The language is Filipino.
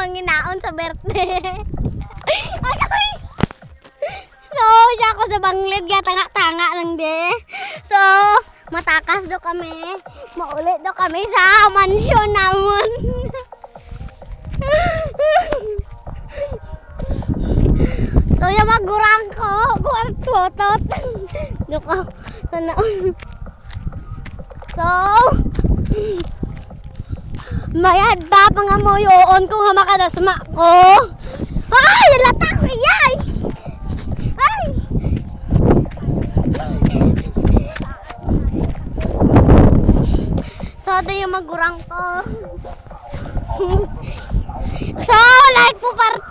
manginaon sa birthday. Ay! So, siya ako sa banglid, tanga-tanga lang de. So, matakas do kami. Maulit do kami sa mansyon namon. So, yung magurang ko, kwartot. Doko, sana. So, mayad ba pangamoyoon ko nga makadasma ko? Ay, latak ko yay! Ay! So, ito yung magurang ko. So, like po parte.